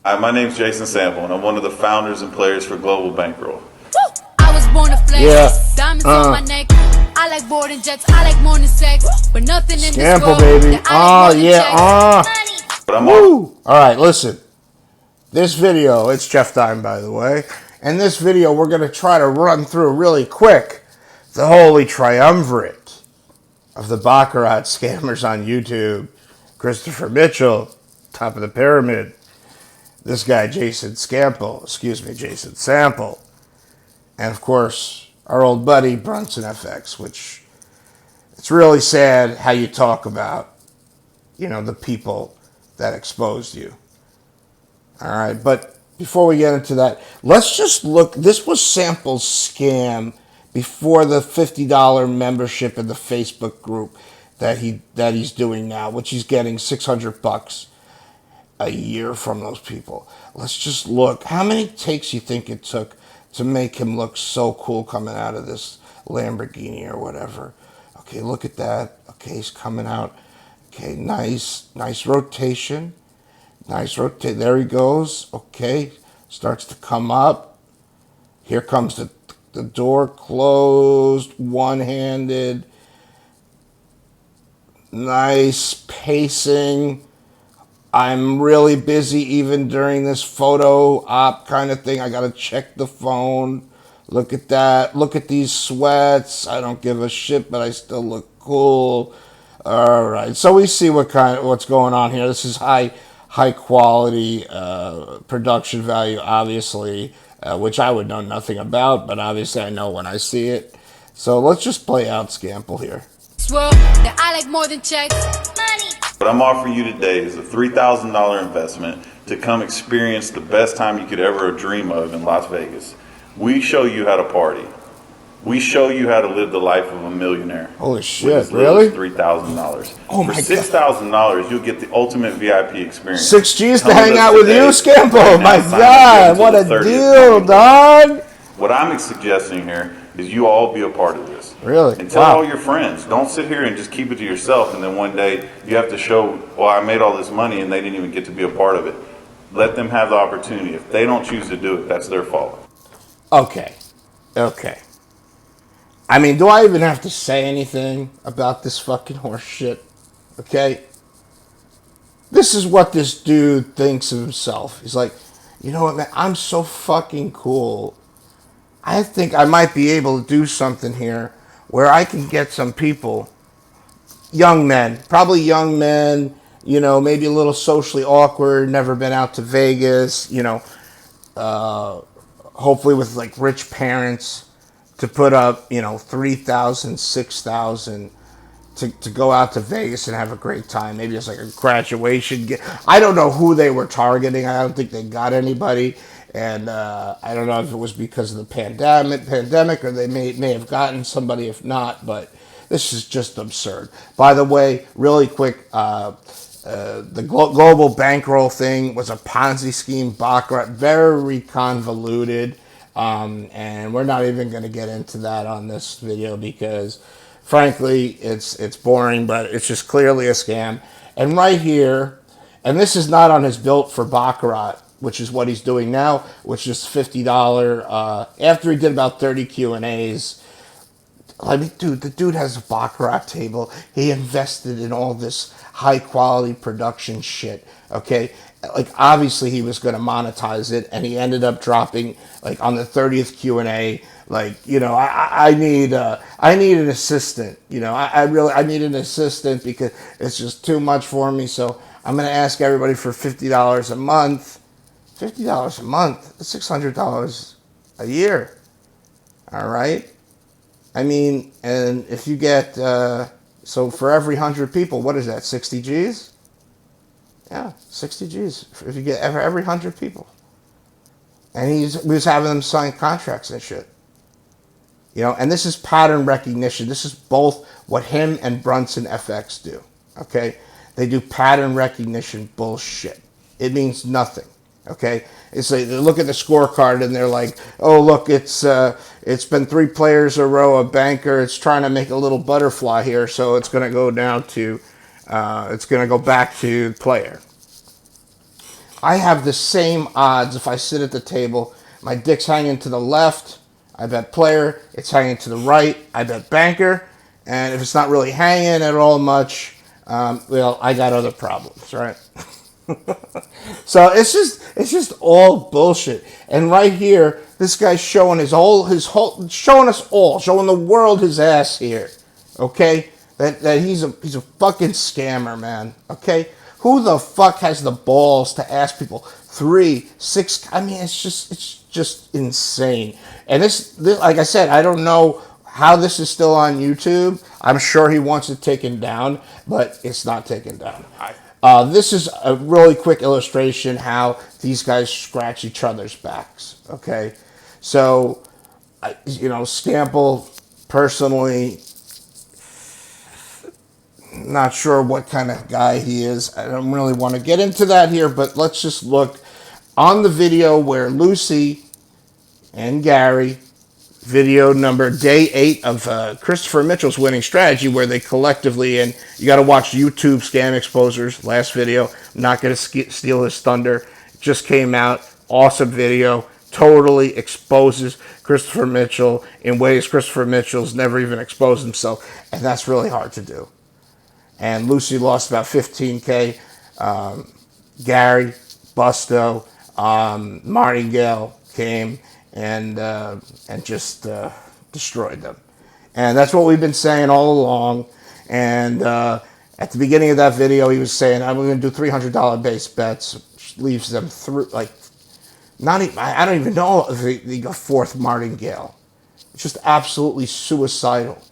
Hi, my name's Jason Sambo, and I'm one of the founders and players for Global Bankroll. I was born to flex. Yeah. Diamonds on my neck. I like boarding jets. I like more than sex. But nothing in this Scample, world baby. that I like more than Yeah. checks. But I'm off. Woo. All right, listen. This video, it's Jeff Dime, by the way. And this video, we're going to try to run through really quick the holy triumvirate of the Baccarat scammers on YouTube. Christopher Mitchell, top of the pyramid. This guy, Jason Sample. And of course, our old buddy, Brunson FX, which it's really sad how you talk about, the people that exposed you. All right, but before we get into that, let's just look. This was Sample's scam before the $50 membership in the Facebook group that he's doing now, which he's getting $600 a year from those people. Let's just look. How many takes you think it took to make him look so cool coming out of this Lamborghini or whatever? Okay, look at that. Okay, he's coming out. Okay, nice rotation. Nice rotate. There he goes. Okay, starts to come up. Here comes the door closed, one-handed. Nice pacing. I'm really busy even during this photo op kind of thing. I got to check the phone. Look at that. Look at these sweats. I don't give a shit, but I still look cool. All right. So we see what's going on here. This is high quality production value, obviously, which I would know nothing about, but obviously I know when I see it. So let's just play out Scample here. World that I like more than checks. Money. What I'm offering you today is a $3,000 investment to come experience the best time you could ever dream of in Las Vegas. We show you how to party. We show you how to live the life of a millionaire. Holy shit, really? $3,000. Oh my For $6,000, you'll get the ultimate VIP experience. 6 G's to Come hang with us out with today. you, Scampo. Right My now, sign up God, until what the a 30th. deal, dog. What I'm suggesting here is you all be a part of this. Really? And tell Wow. all your friends. Don't sit here and just keep it to yourself and then one day you have to show, well, I made all this money and they didn't even get to be a part of it. Let them have the opportunity. If they don't choose to do it, that's their fault. Okay. I mean, do I even have to say anything about this fucking horse shit? Okay? This is what this dude thinks of himself. He's like, you know what, man? I'm so fucking cool. I think I might be able to do something here where I can get some people, young men, probably young men, maybe a little socially awkward, never been out to Vegas, hopefully with like rich parents, to put up, 3,000, 6,000 to go out to Vegas and have a great time. Maybe it's like a graduation gift. I don't know who they were targeting. I don't think they got anybody. And I don't know if it was because of the pandemic, or they may have gotten somebody if not. But this is just absurd. By the way, really quick, the global bankroll thing was a Ponzi scheme, Baccarat, very convoluted. And we're not even going to get into that on this video because, frankly, it's boring, but it's just clearly a scam. And right here, and this is not on his built for Baccarat, which is what he's doing now, which is $50. After he did about 30 Q&As, I mean, dude, the dude has a Baccarat table. He invested in all this high quality production shit. Okay, like obviously he was going to monetize it, and he ended up dropping like on the 30th Q&A. Like, I need an assistant. I need an assistant because it's just too much for me. So I'm going to ask everybody for $50 a month. $50 a month. That's $600 a year. All right. I mean, and if you get, so for every 100 people, what is that, 60 G's? Yeah, 60 G's. If you get every 100 people. And he was having them sign contracts and shit. And this is pattern recognition. This is both what him and Brunson FX do. Okay? They do pattern recognition bullshit. It means nothing. Okay, it's like they look at the scorecard and they're like, "Oh, look, it's been 3 players a row, a banker. It's trying to make a little butterfly here, so it's going to go down to, it's going to go back to player." I have the same odds if I sit at the table. My dick's hanging to the left, I bet player. It's hanging to the right, I bet banker. And if it's not really hanging at all much, well, I got other problems, right? So it's just all bullshit. And right here, this guy's showing showing us all, showing the world his ass here. Okay, that he's a fucking scammer, man. Okay, who the fuck has the balls to ask people 3, 6? I mean, it's just insane. And this, like I said, I don't know how this is still on YouTube. I'm sure he wants it taken down, but it's not taken down. This is a really quick illustration how these guys scratch each other's backs. Okay, so Scample personally, not sure what kind of guy he is. I don't really want to get into that here, but let's just look on the video where Lucy and Gary, video number day 8 of Christopher Mitchell's winning strategy, where they collectively, and you got to watch YouTube Scam Exposer's last video. I'm not going to steal his thunder. It just came out. Awesome video. Totally exposes Christopher Mitchell in ways Christopher Mitchell's never even exposed himself, and that's really hard to do. And Lucy lost about 15K. Gary, Busto, Martingale came and just destroyed them. And that's what we've been saying all along. And at the beginning of that video, he was saying, I'm going to do $300 base bets, which leaves them through, like, not even, I don't even know if they go fourth Martingale. It's just absolutely suicidal.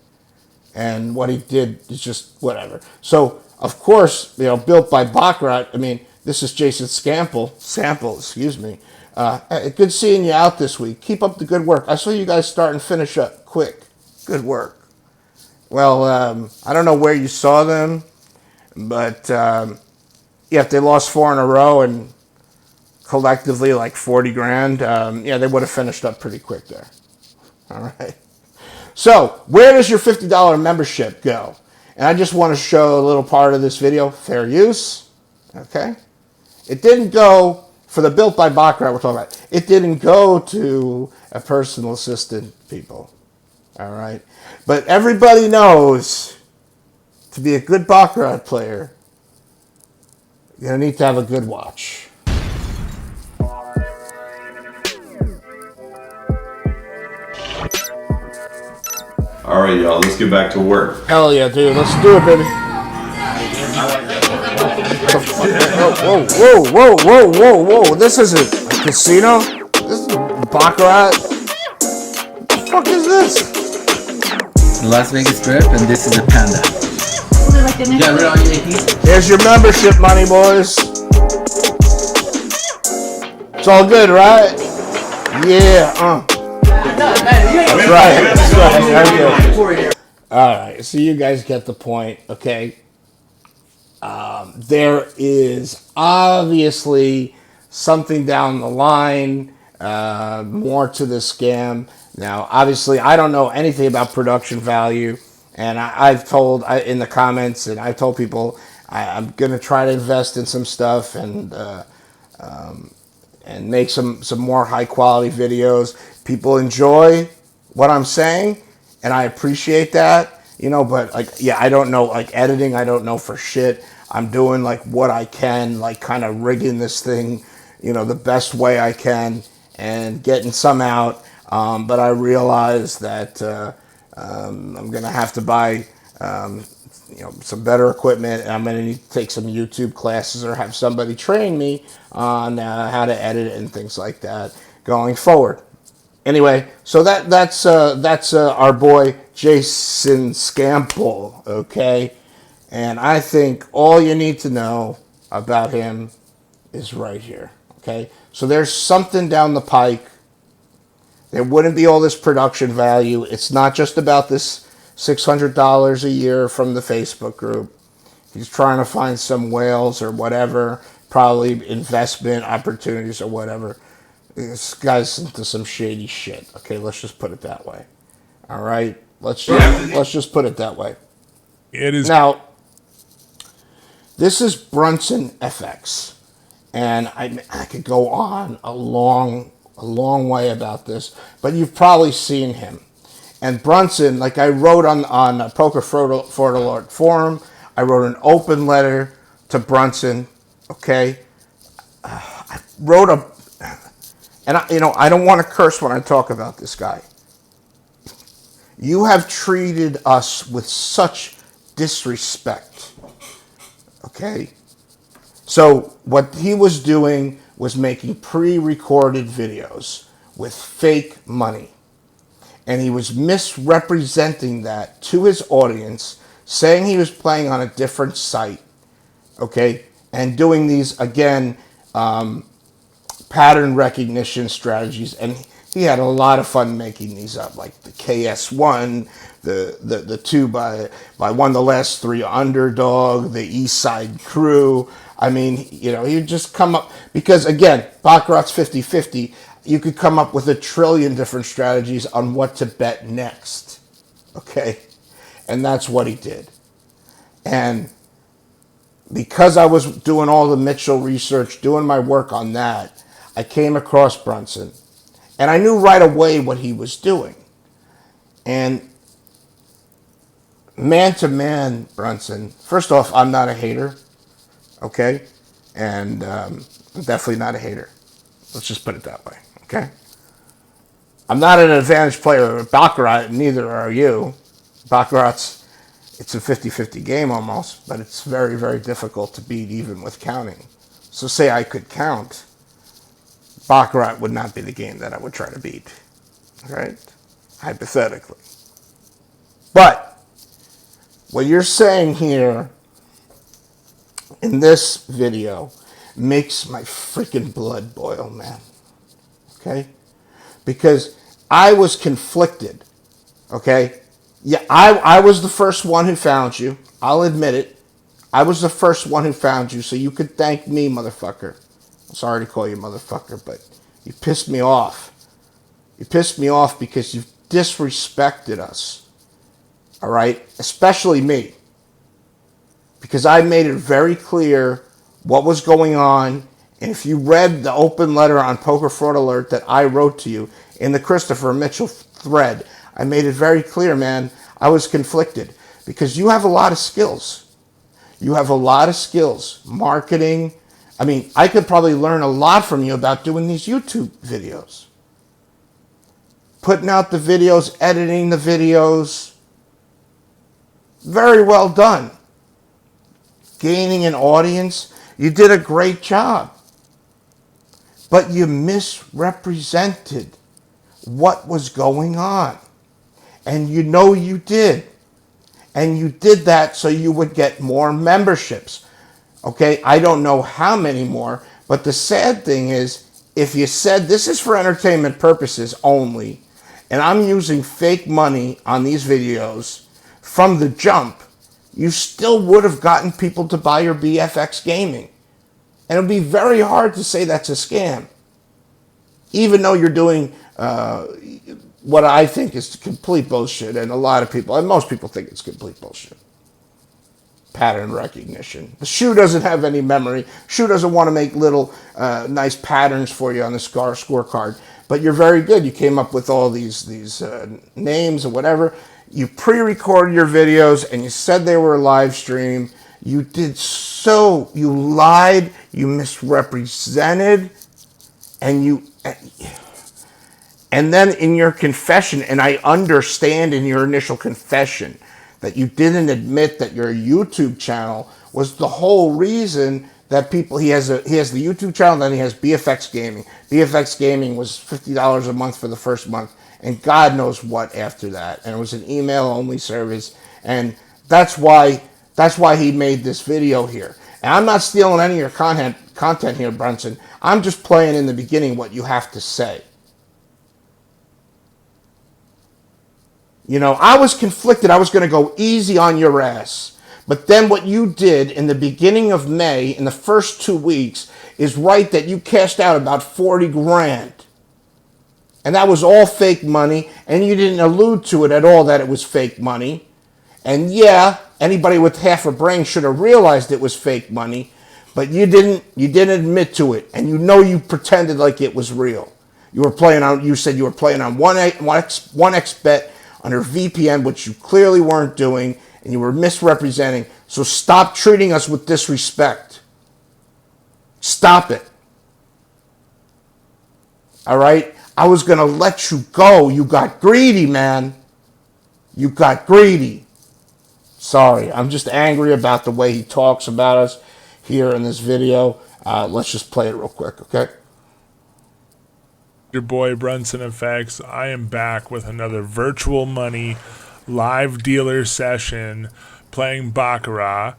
And what he did is just whatever. So, of course, built by Baccarat. I mean, this is Jason Sample, excuse me. Good seeing you out this week. Keep up the good work. I saw you guys start and finish up quick. Good work. Well, I don't know where you saw them, but if they lost 4 in a row and collectively like 40 grand, they would have finished up pretty quick there. All right. So, where does your $50 membership go? And I just want to show a little part of this video. Fair use. Okay. It didn't go for the built by Baccarat we're talking about. It didn't go to a personal assistant, people. All right. But everybody knows to be a good Baccarat player, you're going to need to have a good watch. All right, y'all, let's get back to work. Hell yeah, dude. Let's do it, baby. Whoa. This isn't a casino. This is Baccarat. What the fuck is this? Las Vegas Strip, and this is a Panda. Yeah, rid of all your APs. Here's your membership money, boys. It's all good, right? Yeah, That's right. All right, so you guys get the point, okay? There is obviously something down the line, more to this scam. Now, obviously, I don't know anything about production value, and I've told in the comments, and I've told people I'm going to try to invest in some stuff and make some more high quality videos. People enjoy what I'm saying, and I appreciate that. But I don't know, editing, I don't know for shit. I'm doing what I can, kind of rigging this thing, the best way I can and getting some out. But I realize that I'm going to have to buy, some better equipment, and I'm going to need to take some YouTube classes or have somebody train me on how to edit it and things like that going forward. Anyway, so that's our boy Jason Scample, okay? And I think all you need to know about him is right here, okay? So there's something down the pike. There wouldn't be all this production value. It's not just about this $600 a year from the Facebook group. He's trying to find some whales or whatever, probably investment opportunities or whatever. This guy's into some shady shit. Okay, let's just put it that way. All right, let's just put it that way. It is now. This is Brunson FX, And I could go on a long way about this, but you've probably seen him. And Brunson, like I wrote on a Poker Fraud Alert forum, I wrote an open letter to Brunson. Okay, I wrote a, and I don't want to curse when I talk about this guy. You have treated us with such disrespect. Okay, so what he was doing was making pre-recorded videos with fake money. And he was misrepresenting that to his audience, saying he was playing on a different site, okay? And doing these, again, pattern recognition strategies. And he had a lot of fun making these up, like the KS1, the 2 by one of the last 3 Underdog, the East Side Crew. I mean, he'd just come up, because again, Baccarat's 50-50. You could come up with a trillion different strategies on what to bet next, okay? And that's what he did. And because I was doing all the Mitchell research, doing my work on that, I came across Brunson. And I knew right away what he was doing. And man to man, Brunson, first off, I'm not a hater, okay? And I'm definitely not a hater. Let's just put it that way, okay? I'm not an advantage player at Baccarat, neither are you. Baccarat's, it's a 50-50 game almost, but it's very, very difficult to beat even with counting. So say I could count, Baccarat would not be the game that I would try to beat, right? Hypothetically. But what you're saying here in this video makes my freaking blood boil, man. Okay? Because I was conflicted. Okay? Yeah, I was the first one who found you. I'll admit it. I was the first one who found you, so you could thank me, motherfucker. I'm sorry to call you motherfucker, but you pissed me off. You pissed me off because you've disrespected us. All right? Especially me. Because I made it very clear what was going on. And if you read the open letter on Poker Fraud Alert that I wrote to you in the Christopher Mitchell thread, I made it very clear, man, I was conflicted. Because you have a lot of skills. You have a lot of skills. Marketing. I mean, I could probably learn a lot from you about doing these YouTube videos. Putting out the videos, editing the videos. Very well done. Gaining an audience. You did a great job. But you misrepresented what was going on. And you know you did. And you did that so you would get more memberships. Okay, I don't know how many more, but the sad thing is, if you said this is for entertainment purposes only, and I'm using fake money on these videos from the jump, you still would have gotten people to buy your BFX gaming. And it would be very hard to say that's a scam. Even though you're doing what I think is complete bullshit, and a lot of people, and most people think it's complete bullshit. Pattern recognition. The shoe doesn't have any memory. Shoe doesn't want to make little nice patterns for you on the scorecard. But you're very good. You came up with all these names or whatever. You pre-recorded your videos and you said they were a live stream. You you lied, you misrepresented, and then in your confession, and I understand in your initial confession that you didn't admit that your YouTube channel was the whole reason that he has the YouTube channel, then he has BFX Gaming. BFX Gaming was $50 a month for the first month, and God knows what after that. And it was an email-only service, and that's why he made this video here. And I'm not stealing any of your content here, Brunson. I'm just playing in the beginning what you have to say. I was conflicted. I was going to go easy on your ass. But then what you did in the beginning of May, in the first 2 weeks, is right that you cashed out about 40 grand. And that was all fake money, and you didn't allude to it at all that it was fake money. And yeah, anybody with half a brain should have realized it was fake money. But you didn't admit to it, and you pretended like it was real. You said you were playing on 1x bet under VPN, which you clearly weren't doing, and you were misrepresenting. So stop treating us with disrespect. Stop it. All right? I was going to let you go. You got greedy, man. You got greedy. Sorry, I'm just angry about the way he talks about us here in this video. Let's just play it real quick, okay? Your boy Brunson FX. I am back with another virtual money live dealer session playing Baccarat.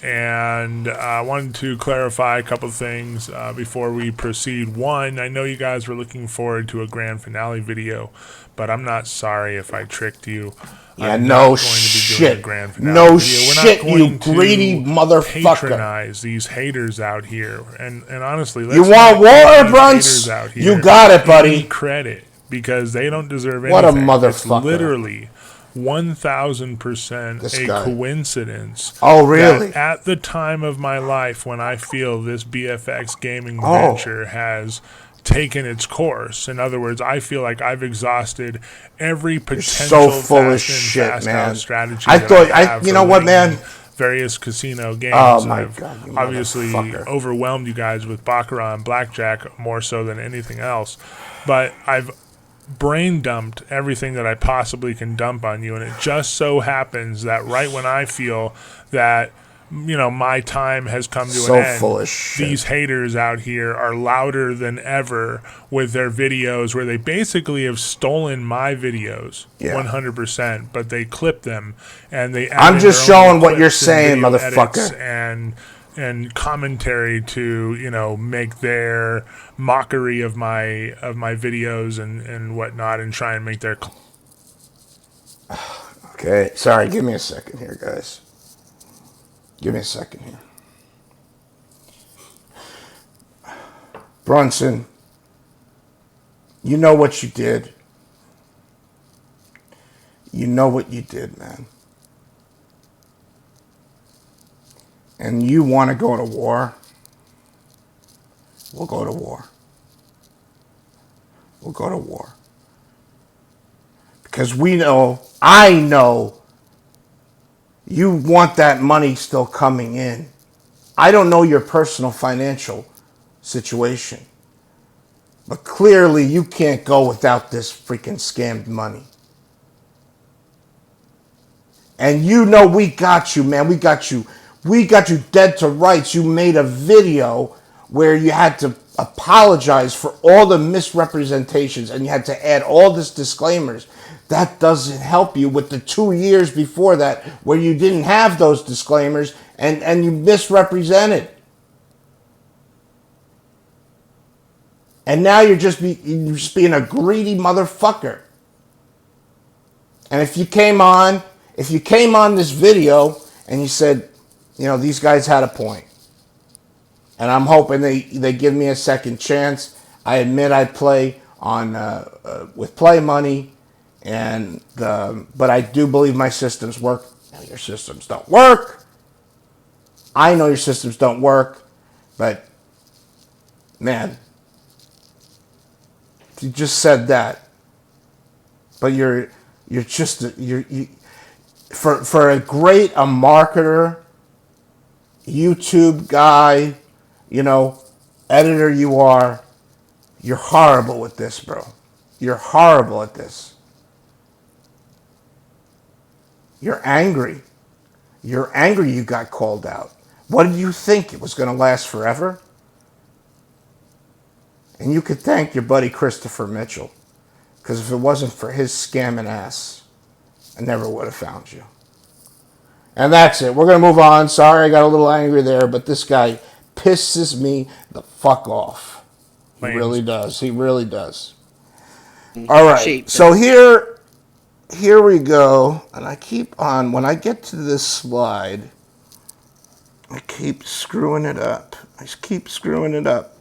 And I wanted to clarify a couple things before we proceed. One, I know you guys were looking forward to a grand finale video, but I'm not sorry if I tricked you. Yeah, I'm no not going to be doing a shit. grand finale No video. We're shit, not you going to greedy motherfucker. patronize these haters out here. And honestly, let's You want not give water, these Bruns? haters out here You got it, buddy. any credit, because they don't deserve anything. What a motherfucker. It's literally 1,000% This a guy. coincidence. Oh, really? That at the time of my life when I feel this BFX gaming Oh. venture has taken its course. In other words, I feel like I've exhausted every potential so full of fast in, shit, fast man. out strategy. I that thought- I have you for know what, winning man? Various casino games. Oh, my I've God, you obviously motherfucker. overwhelmed you guys with Baccarat and Blackjack more so than anything else. But I've brain dumped everything that I possibly can dump on you, and it just so happens that right when I feel that my time has come to So an end, full of shit. these haters out here are louder than ever with their videos, where they basically have stolen my videos, Yeah. 100%, but they clip them and they add I'm in just their own showing what you're clips and saying, video motherfucker. edits and commentary to make their mockery of my videos and whatnot, and try and make their Okay, sorry, give me a second here, guys. Give me a second here. Brunson, you know what you did. You know what you did, man. And you want to go to war? We'll go to war. We'll go to war. Because I know, you want that money still coming in. I don't know your personal financial situation, but clearly you can't go without this freaking scammed money. And we got you, man. We got you dead to rights. You made a video where you had to apologize for all the misrepresentations and you had to add all these disclaimers. That doesn't help you with the 2 years before that where you didn't have those disclaimers and you misrepresented. And now you're just being a greedy motherfucker. And if you came on this video and you said, these guys had a point, and I'm hoping they give me a second chance. I admit I play on with play money, but I do believe my systems work. Now, your systems don't work. I know your systems don't work, but man, you just said that. But you're for a marketer, YouTube guy, editor you are, you're horrible with this, bro. You're horrible at this. You're angry. You're angry you got called out. What did you think? It was going to last forever? And you could thank your buddy Christopher Mitchell, because if it wasn't for his scamming ass, I never would have found you. And that's it. We're going to move on. Sorry I got a little angry there, but this guy pisses me the fuck off. He really does. He really does. All right. So here we go. And I keep on, when I get to this slide, I keep screwing it up. I keep screwing it up.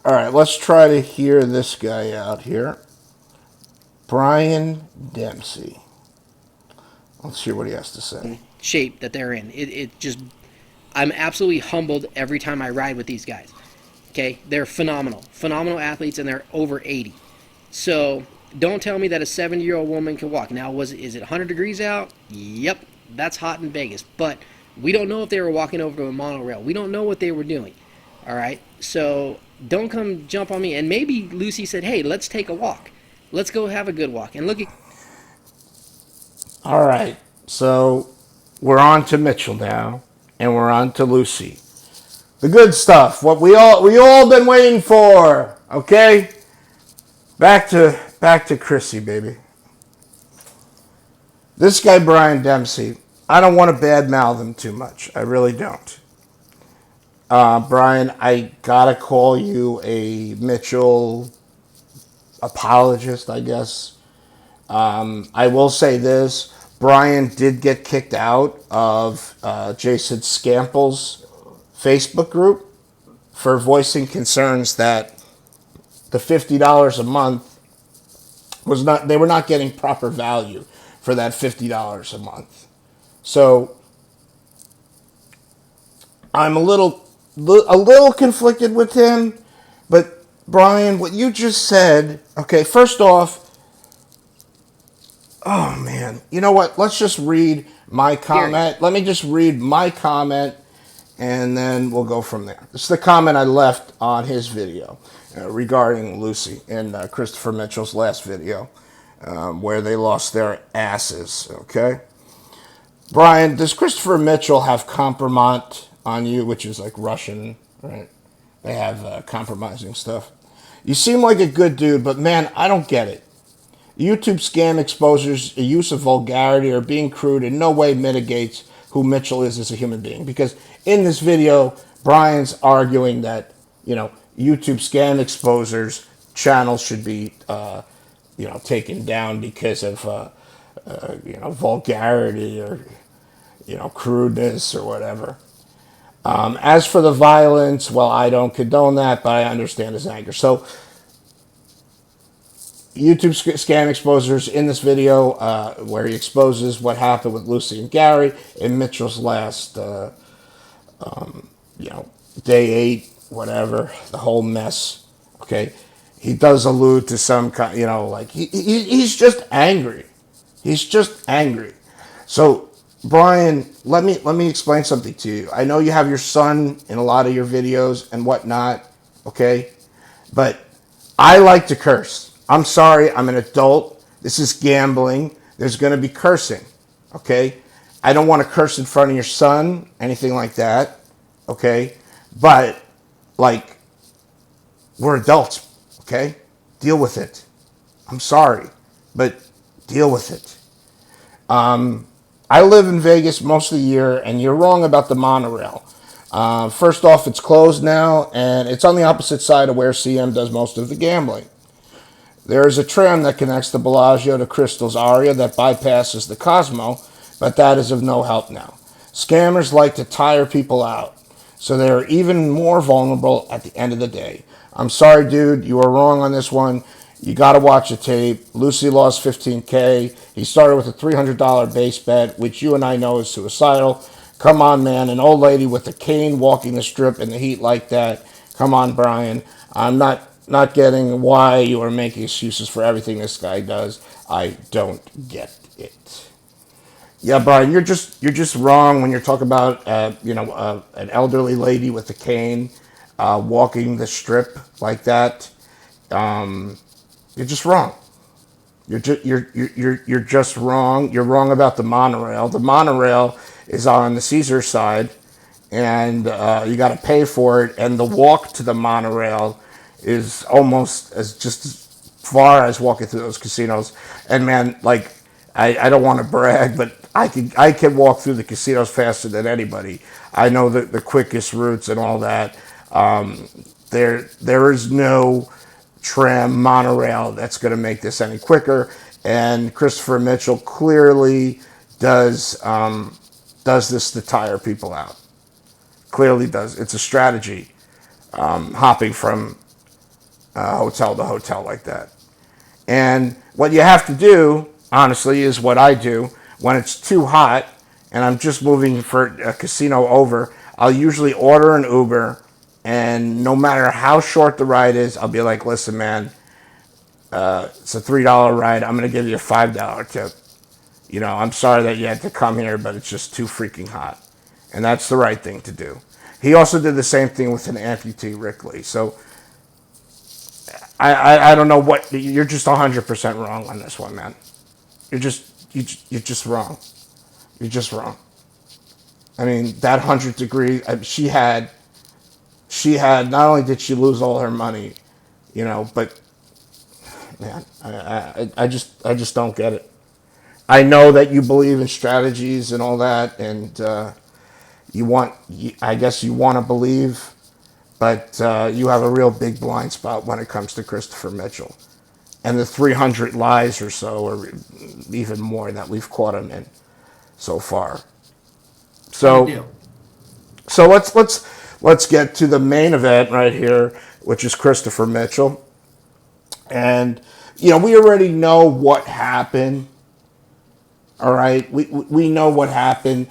All right. Let's try to hear this guy out here. Brian Dempsey. Let's hear what he has to say. Shape that they're in. It just I'm absolutely humbled every time I ride with these guys. Okay, they're phenomenal athletes, and they're over 80. So don't tell me that a 70-year-old woman can walk. Now, is it 100 degrees out? Yep, that's hot in Vegas. But we don't know if they were walking over to a monorail. We don't know what they were doing. All right, so don't come jump on me. And maybe Lucy said, "Hey, let's take a walk. Let's go have a good walk." And look at. All right, so we're on to Mitchell now, and we're on to Lucy. The good stuff, what we all been waiting for. Okay, back to Chrissy, baby. This guy Brian Dempsey, I don't want to badmouth him too much. I really don't. Brian, I gotta call you a Mitchell apologist, I guess. I will say this. Brian did get kicked out of Jason Scample's Facebook group for voicing concerns that the $50 a month was not, they were not getting proper value for that $50 a month. So I'm a little conflicted with him, but Brian, what you just said, okay, first off, oh man, you know what? Let's just read my comment. Let me just read my comment, and then we'll go from there. This is the comment I left on his video regarding Lucy in Christopher Mitchell's last video, where they lost their asses, okay? Brian, does Christopher Mitchell have compromat on you, which is like Russian, right? They have compromising stuff. You seem like a good dude, but man, I don't get it. YouTube scam exposures, a use of vulgarity, or being crude in no way mitigates who Mitchell is as a human being. Because in this video, Brian's arguing that, YouTube scam exposures channels should be, taken down because of, vulgarity or, crudeness or whatever. As for the violence, well, I don't condone that, but I understand his anger. So, YouTube scam exposers in this video where he exposes what happened with Lucy and Gary in Mitchell's last, day 8, whatever, the whole mess. Okay, he does allude to some kind, he's just angry. He's just angry. So, Brian, let me explain something to you. I know you have your son in a lot of your videos and whatnot, okay? But I like to curse. I'm sorry, I'm an adult. This is gambling. There's going to be cursing, okay? I don't want to curse in front of your son, anything like that, okay? But, we're adults, okay? Deal with it. I'm sorry, but deal with it. I live in Vegas most of the year, and you're wrong about the monorail. First off, it's closed now, and it's on the opposite side of where CM does most of the gambling. There is a tram that connects the Bellagio to Crystal's Aria that bypasses the Cosmo, but that is of no help now. Scammers like to tire people out, so they are even more vulnerable at the end of the day. I'm sorry, dude, you are wrong on this one. You got to watch the tape. Lucy lost $15K. He started with a $300 base bet, which you and I know is suicidal. Come on, man. An old lady with a cane walking the strip in the heat like that. Come on, Brian. I'm not getting why you are making excuses for everything this guy does. I don't get it. Yeah, Brian, you're just wrong when you're talking about an elderly lady with a cane walking the strip like that. You're just wrong. You're just wrong. You're wrong about the monorail. The monorail is on the Caesar side, and you got to pay for it. And the walk to the monorail is almost as far as walking through those casinos. And man, I don't want to brag, but I can walk through the casinos faster than anybody. I know the quickest routes and all that. There is no tram monorail that's going to make this any quicker, and Christopher Mitchell clearly does this to tire people out. Clearly does. It's a strategy, hopping from hotel to hotel like that. And what you have to do, honestly, is what I do when it's too hot and I'm just moving for a casino over. I'll usually order an Uber, and no matter how short the ride is, I'll be like, listen, man, it's a $3 ride. I'm going to give you a $5 tip. You know, I'm sorry that you had to come here, but it's just too freaking hot. And that's the right thing to do. He also did the same thing with an amputee, Rick Lee. So I don't know what, you're just 100% wrong on this one, man. You're just wrong. You're just wrong. I mean, that 100-degree, she had, not only did she lose all her money, you know, but man, I just don't get it. I know that you believe in strategies and all that, and I guess you want to believe, but you have a real big blind spot when it comes to Christopher Mitchell and the 300 lies or so, or even more, that we've caught him in so far. So let's get to the main event right here, which is Christopher Mitchell. And you know, we already know what happened. All right, we know what happened.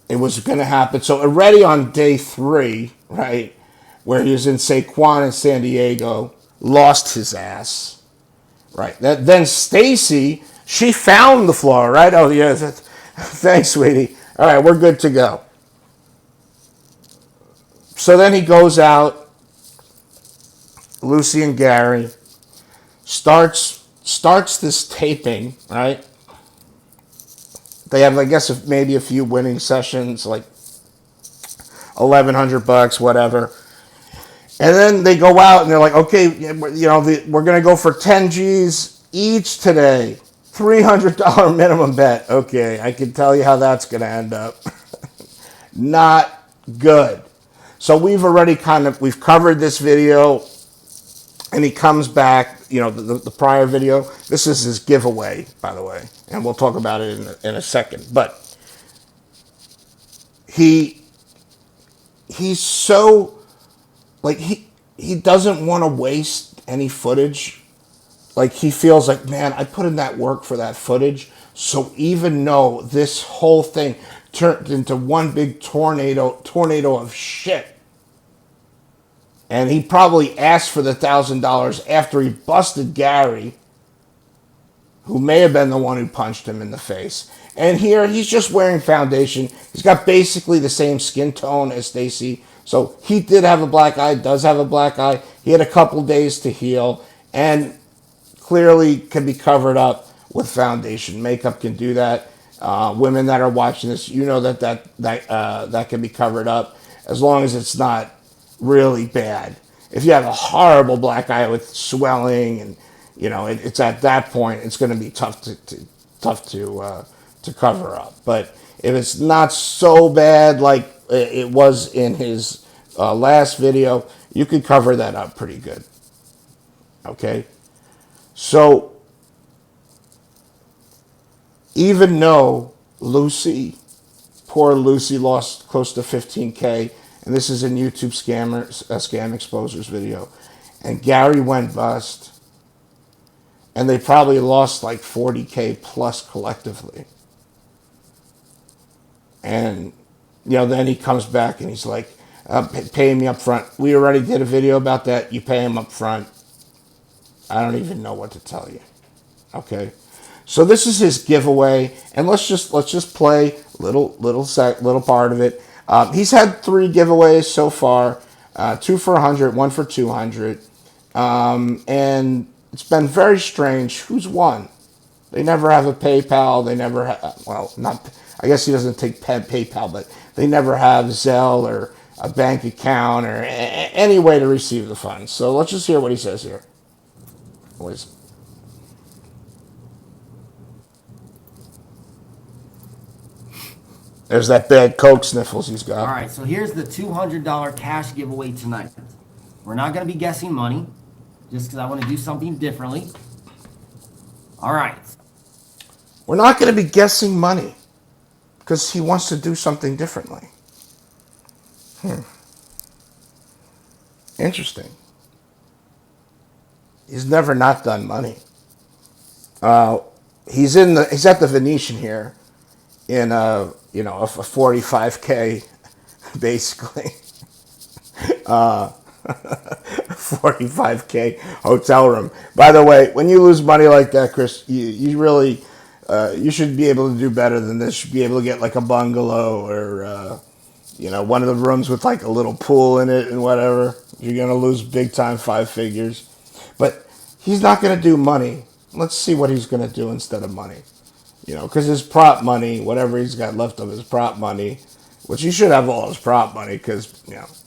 It was going to happen. So already on day 3, right, where he was in Saquon in San Diego, lost his ass. Right. Then Stacy, she found the flaw, right? Oh yeah, thanks, sweetie. All right, we're good to go. So then he goes out, Lucy and Gary, starts this taping, right? They have, I guess, maybe a few winning sessions, like $1,100, whatever. And then they go out and they're like, okay, you know, we're going to go for 10 G's each today. $300 minimum bet. Okay, I can tell you how that's going to end up. Not good. So we've covered this video, and he comes back, you know, the prior video. This is his giveaway, by the way, and we'll talk about it in a second. But he's so, like, he doesn't want to waste any footage. Like, he feels like, man, I put in that work for that footage. So even though this whole thing turned into one big tornado of shit, and he probably asked for the $1,000 after he busted Gary, who may have been the one who punched him in the face. And here, he's just wearing foundation. He's got basically the same skin tone as Stacy. So he did have a black eye, does have a black eye. He had a couple days to heal, and clearly can be covered up with foundation. Makeup can do that. Women that are watching this, you know that can be covered up as long as it's not really bad. If you have a horrible black eye with swelling, and you know it's at that point, it's going to be tough to cover up. But if it's not so bad like it was in his last video, you can cover that up pretty good. Okay, so even though poor Lucy lost close to 15K, and this is in YouTube Scam Exposer's video, and Gary went bust, and they probably lost like 40K plus collectively. And, you know, then he comes back and he's like, pay me up front. We already did a video about that. You pay him up front. I don't even know what to tell you. Okay. So this is his giveaway, and let's just play little part of it. He's had 3 giveaways so far, 2 for 100, 1 for 200, and it's been very strange. Who's won? They never have a PayPal. They never have, well, not. I guess he doesn't take PayPal, but they never have Zelle or a bank account or any way to receive the funds. So let's just hear what he says here. There's that bad Coke sniffles he's got. All right, so here's the $200 cash giveaway tonight. We're not going to be guessing money, just because I want to do something differently. All right. We're not going to be guessing money, because he wants to do something differently. Interesting. He's never not done money. He's at the Venetian here in a 45K basically. 45K hotel room. By the way, when you lose money like that, Chris, you really you should be able to do better than this. You should be able to get like a bungalow or one of the rooms with like a little pool in it and whatever. You're gonna lose big time 5 figures, but he's not gonna do money. Let's see what he's gonna do instead of money. Because his prop money, whatever he's got left of his prop money, which he should have all his prop money, because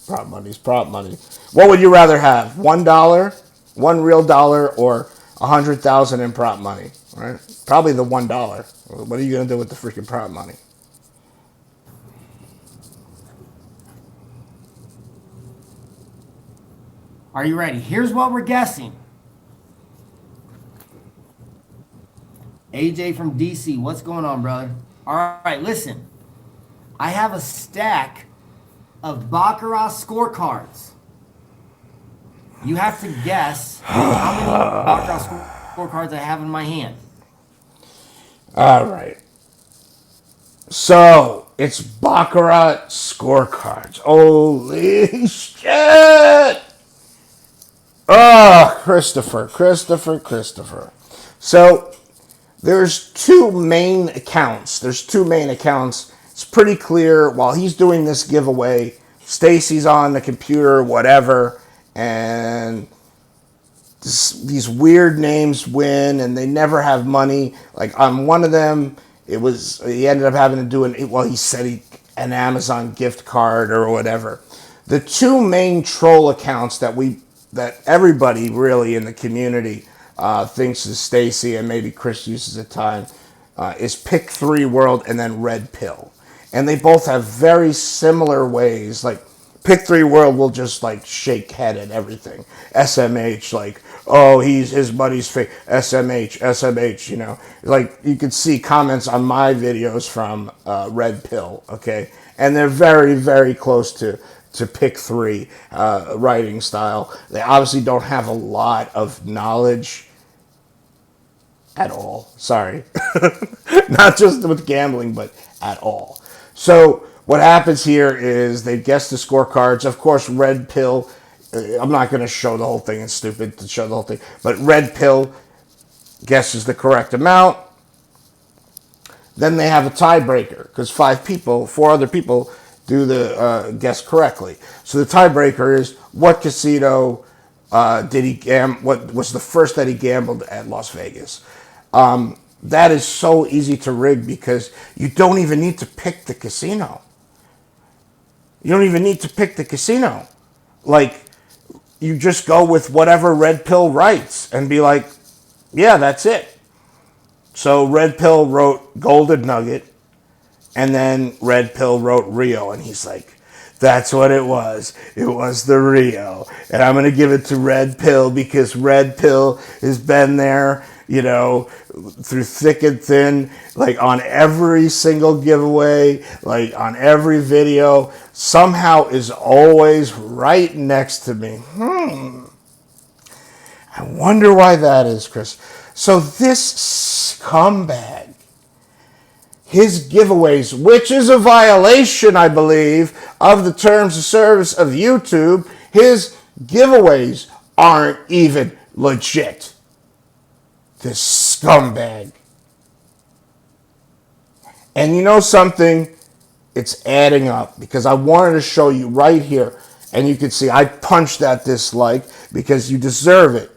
prop money's prop money. What would you rather have? $1, one real dollar, or 100,000 in prop money? Right? Probably the $1. What are you gonna do with the freaking prop money? Are you ready? Here's what we're guessing. AJ from DC, what's going on, brother? All right, listen. I have a stack of Baccarat scorecards. You have to guess how many Baccarat scorecards I have in my hand. All right. So, it's Baccarat scorecards. Holy shit! Oh, Christopher. So, there's two main accounts. It's pretty clear while he's doing this giveaway, Stacy's on the computer, whatever, and these weird names win, and they never have money. Like on one of them, he ended up having to do he said an Amazon gift card or whatever. The two main troll accounts that everybody really in the community thinks is Stacy, and maybe Chris uses at time, is Pick 3 World and then Red Pill. And they both have very similar ways. Like, Pick 3 World will just, like, shake head at everything. SMH, like, oh, his money's fake. SMH, Like, you could see comments on my videos from Red Pill, okay? And they're very, very close to Pick 3 writing style. They obviously don't have a lot of knowledge at all. Sorry. Not just with gambling, but at all. So what happens here is they guess the scorecards. Of course, Red Pill, I'm not going to show the whole thing. It's stupid to show the whole thing. But Red Pill guesses the correct amount. Then they have a tiebreaker because 4 other people do the guess correctly. So the tiebreaker is what casino did he gamble? What was the first that he gambled at Las Vegas? That is so easy to rig because you don't even need to pick the casino. Like, you just go with whatever Red Pill writes and be like, yeah, that's it. So Red Pill wrote Golden Nugget, and then Red Pill wrote Rio, and he's like, that's what it was. It was the Rio. And I'm going to give it to Red Pill because Red Pill has been there, through thick and thin, like on every single giveaway, like on every video, somehow is always right next to me. I wonder why that is, Chris. So this scumbag, his giveaways, which is a violation, I believe, of the terms of service of YouTube, his giveaways aren't even legit. This scumbag. And you know something? It's adding up because I wanted to show you right here. And you can see I punched at this like because you deserve it.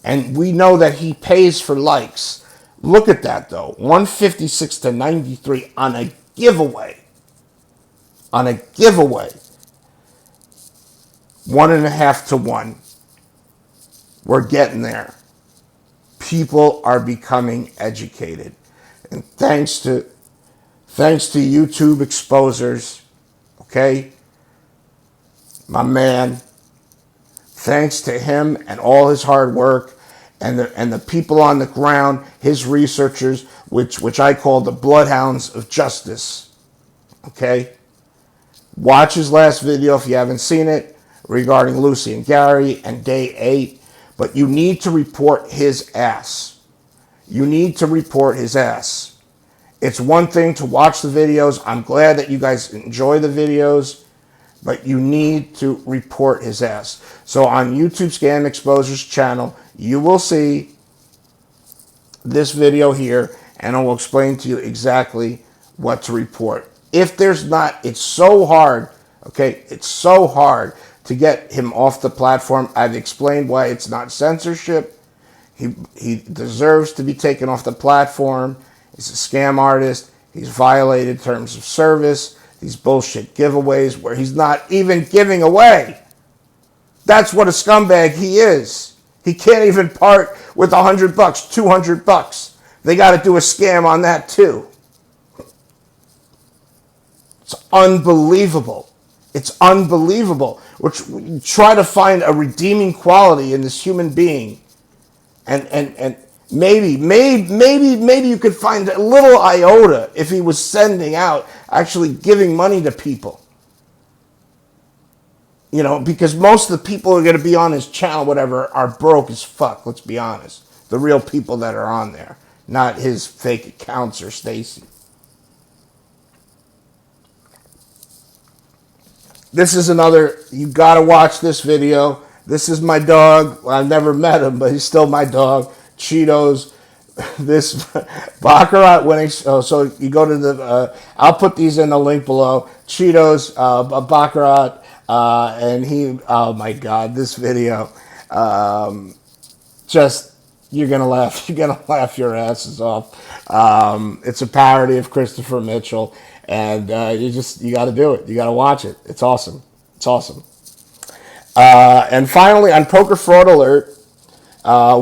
And we know that he pays for likes. Look at that though. 156 to 93 on a giveaway. 1.5 to 1. We're getting there. People are becoming educated. And thanks to YouTube exposers, okay? My man, thanks to him and all his hard work and the people on the ground, his researchers, which I call the bloodhounds of justice, okay? Watch his last video if you haven't seen it regarding Lucy and Gary and day 8. But you need to report his ass. It's one thing to watch the videos. I'm glad that you guys enjoy the videos. but you need to report his ass. So on YouTube Scam Exposure's channel, you will see this video here, and I will explain to you exactly what to report. If there's not, it's so hard, okay? It's so hard to get him off the platform. I've explained why it's not censorship. He deserves to be taken off the platform. He's a scam artist. He's violated terms of service. These bullshit giveaways where he's not even giving away. That's what a scumbag he is. He can't even part with $100, $200. They got to do a scam on that too. It's unbelievable. It's unbelievable. Which try to find a redeeming quality in this human being, and maybe you could find a little iota if he was sending out, actually giving money to people. You know, because most of the people who are going to be on his channel, whatever, are broke as fuck. Let's be honest. The real people that are on there, not his fake accounts or Stacy. This is another, you gotta watch this video. This is my dog. Well, I've never met him, but he's still my dog. Cheetos. This Baccarat winning. So you go to the, I'll put these in the link below. Cheetos, Baccarat, and he, oh my God, this video. Just, you're gonna laugh. You're gonna laugh your asses off. It's a parody of Christopher Mitchell. And you got to do it. You got to watch it. It's awesome. It's awesome. And finally, on Poker Fraud Alert,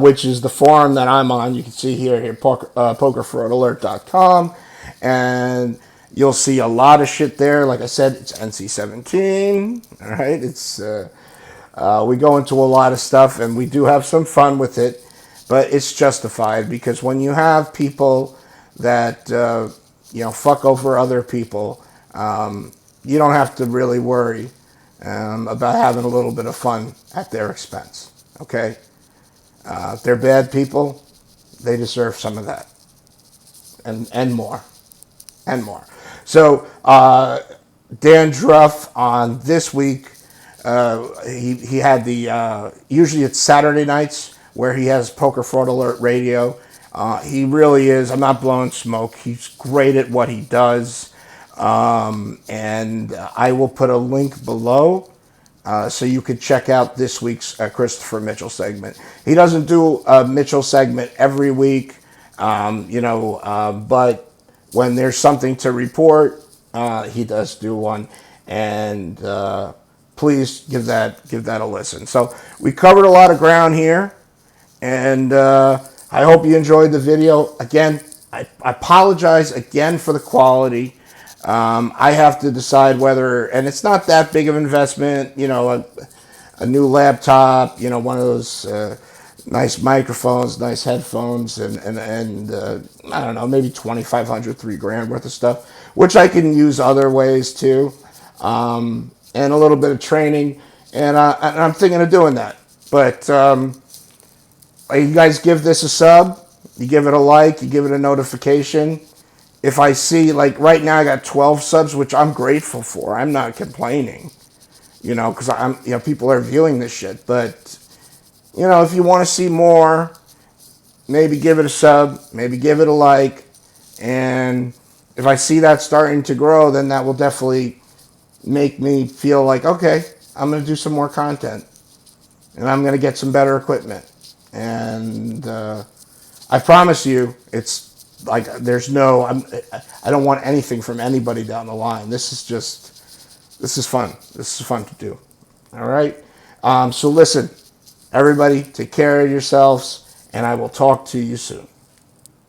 which is the forum that I'm on, you can see here pokerfraudalert.com, and you'll see a lot of shit there. Like I said, it's NC-17. All right, it's we go into a lot of stuff, and we do have some fun with it, but it's justified because when you have people that fuck over other people, you don't have to really worry about having a little bit of fun at their expense, okay? If they're bad people, they deserve some of that, and more, and more. So, Dan Druff on this week, he had the, usually it's Saturday nights, where he has Poker Fraud Alert Radio. He really is. I'm not blowing smoke. He's great at what he does. And I will put a link below so you could check out this week's Christopher Mitchell segment. He doesn't do a Mitchell segment every week, but when there's something to report, he does do one. And please give that a listen. So we covered a lot of ground here, and I hope you enjoyed the video. Again, I apologize again for the quality. I have to decide whether, and it's not that big of an investment, a new laptop, one of those nice microphones, nice headphones, and I don't know, maybe $2,500, $3,000 worth of stuff, which I can use other ways too, and a little bit of training, and I'm thinking of doing that. But you guys give this a sub, you give it a like, you give it a notification. If I see, like right now I got 12 subs, which I'm grateful for. I'm not complaining, because people are viewing this shit. But, if you want to see more, maybe give it a sub, maybe give it a like. And if I see that starting to grow, then that will definitely make me feel like, okay, I'm going to do some more content. And I'm going to get some better equipment. And I promise you, it's like I don't want anything from anybody down the line. This is fun. This is fun to do. All right. So listen, everybody, take care of yourselves, and I will talk to you soon.